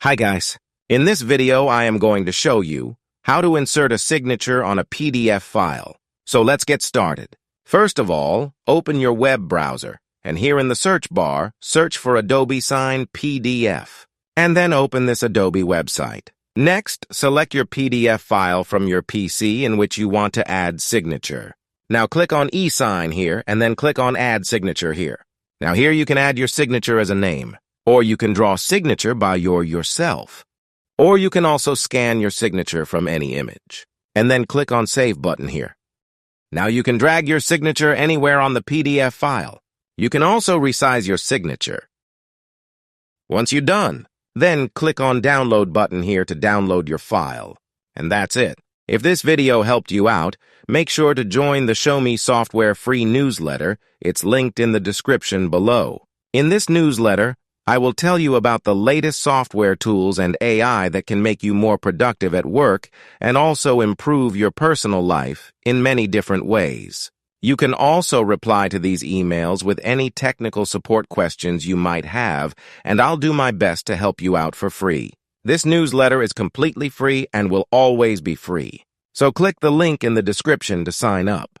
Hi guys. In this video, I am going to show you how to insert a signature on a PDF file. So let's get started. First of all, open your web browser, and here in the search bar, search for Adobe Sign PDF, and then open this Adobe website. Next, select your PDF file from your PC in which you want to add signature. Now click on eSign here, and then click on Add Signature here. Now here you can add your signature as a name. Or you can draw signature by yourself. Or you can also scan your signature from any image. And then click on Save button here. Now you can drag your signature anywhere on the PDF file. You can also resize your signature. Once you're done, then click on Download button here to download your file. And that's it. If this video helped you out, make sure to join the Show Me Software free newsletter. It's linked in the description below. In this newsletter, I will tell you about the latest software tools and AI that can make you more productive at work and also improve your personal life in many different ways. You can also reply to these emails with any technical support questions you might have, and I'll do my best to help you out for free. This newsletter is completely free and will always be free. So click the link in the description to sign up.